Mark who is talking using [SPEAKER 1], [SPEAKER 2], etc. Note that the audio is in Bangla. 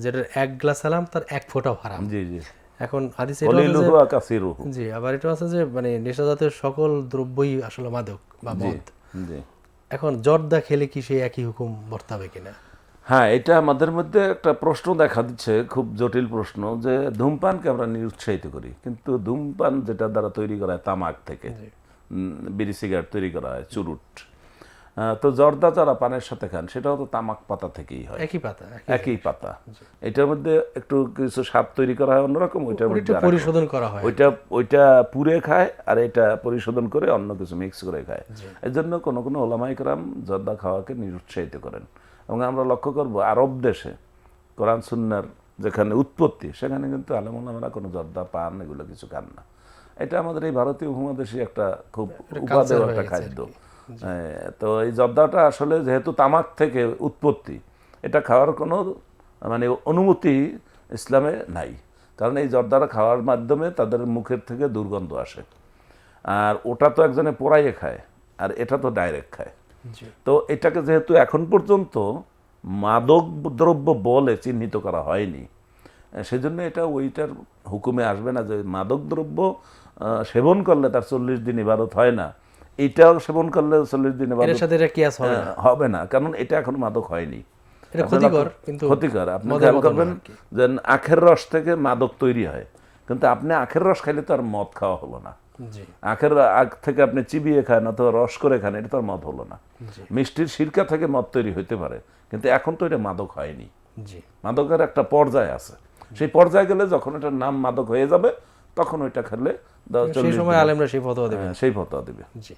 [SPEAKER 1] যেটা এক গ্লাস সালাম তার এক ফোঁটাও হারাম।
[SPEAKER 2] জি জি,
[SPEAKER 1] এখন হাদিসে এটা আছে
[SPEAKER 2] কলিলুহু
[SPEAKER 1] যে,
[SPEAKER 2] কাসিরুহু।
[SPEAKER 1] জি, আবার এটা আছে যে মানে নেশা জাতীয় সকল দ্রব্যই আসলে মাদক বা
[SPEAKER 2] জি
[SPEAKER 1] মদ।
[SPEAKER 2] জি।
[SPEAKER 1] এখন জর্দা খেলে কি সেই একই হুকুম বর্তাবে কিনা?
[SPEAKER 2] হ্যাঁ, এটা আমাদের মধ্যে একটা প্রশ্ন দেখা দিচ্ছে, খুব জটিল প্রশ্ন, যে ধূমপানকে আমরা নিরুৎসাহিত করি, কিন্তু ধূমপান যেটা দ্বারা তৈরি করা হয় তামাক থেকে,
[SPEAKER 1] জি
[SPEAKER 2] বিড়ি সিগারেট তৈরি করা হয়, চুরুট, তো জর্দা যারা পানের সাথে খান সেটাও তো তামাক পাতা থেকেই হয়,
[SPEAKER 1] একই পাতা
[SPEAKER 2] একই পাতা। এটার মধ্যে একটর কিছু স্বাদ তৈরি করা হয় অন্যরকম, ওইটার
[SPEAKER 1] ওটা
[SPEAKER 2] মধ্যে আর এক রকম।
[SPEAKER 1] পরিশোধন করা হয় আর
[SPEAKER 2] ওইটা
[SPEAKER 1] কি।
[SPEAKER 2] ওইটা পুড়ে খায়, আর এটা পরিশোধন করে অন্য কিছু মিক্স করে খায়।
[SPEAKER 1] জি
[SPEAKER 2] এই জন্য কোনো কোনো ওলামায়ে কেরাম জর্দা খাওয়াকে নিরুৎসাহিত করেন। এবং আমরা লক্ষ্য করব আরব দেশে কোরআন সুন্নাহর যেখানে উৎপত্তি, সেখানে কিন্তু আলেম ওলামারা কোনো জর্দা পান এগুলো কিছু খান না। এটা আমাদের এই ভারতীয় উপমহাদেশে একটা খুব
[SPEAKER 1] কালচার
[SPEAKER 2] উপাদেয়
[SPEAKER 1] হয়ে
[SPEAKER 2] একটা
[SPEAKER 1] গেছে আর
[SPEAKER 2] খাদ্য।
[SPEAKER 1] কি।
[SPEAKER 2] তো এই জর্দাটা আসলে যেহেতু তামাক থেকে উৎপত্তি, এটা খাওয়ার কোনো মানে অনুমতি ইসলামে নাই। কারণ এই জর্দাটা খাওয়ার মাধ্যমে তাদের মুখের থেকে দুর্গন্ধ আসে, আর ওটা তো একজনে পোড়াইয়ে খায়, আর এটা তো ডাইরেক্ট খায়।
[SPEAKER 1] জি
[SPEAKER 2] তো এটাকে যেহেতু এখন পর্যন্ত মাদক দ্রব্য বলে চিহ্নিত করা হয়নি, সেজন্য এটা ওইটার হুকুমে আসবে না যে মাদক দ্রব্য সেবন করলে তার 40 দিন ইবাদত হয় না, এইটাও সেবন করলে 40 দিন
[SPEAKER 1] এর
[SPEAKER 2] ইবাদত
[SPEAKER 1] সাথে এটা কিয়াস হবে না।
[SPEAKER 2] হবে না, কারণ এটা এখন মাদক হয়নি।
[SPEAKER 1] এটা
[SPEAKER 2] আপনি
[SPEAKER 1] ক্ষতিকর, কিন্তু
[SPEAKER 2] ক্ষতিকর। আপনি
[SPEAKER 1] মদের
[SPEAKER 2] খেয়াল
[SPEAKER 1] মতো না
[SPEAKER 2] করবেন
[SPEAKER 1] আর কি।
[SPEAKER 2] যে আখের রস থেকে মাদক তৈরি হয়, কিন্তু আপনি আখের রস খাইলে তো আর মদ খাওয়া হলো না।
[SPEAKER 1] জি
[SPEAKER 2] আখের আখ থেকে আপনি চিবিয়ে খান অথবা রস করে খান, এটা তো আর মদ হলো না।
[SPEAKER 1] জি
[SPEAKER 2] মিষ্টির সিরকা থেকে মদ তৈরি হইতে পারে, কিন্তু এখন তো এটা মাদক হয়নি।
[SPEAKER 1] জি
[SPEAKER 2] মাদকের একটা পর্যায় আছে, সেই পর্যায়ে গেলে যখন এটার নাম মাদক হয়ে যাবে, তখন ওইটা খেলে
[SPEAKER 1] সেই
[SPEAKER 2] 40
[SPEAKER 1] সময়
[SPEAKER 2] দিনের
[SPEAKER 1] আলেমরা সেই ফতোয়া দেবেন।
[SPEAKER 2] সেই ফতোয়া দিবে।
[SPEAKER 1] জি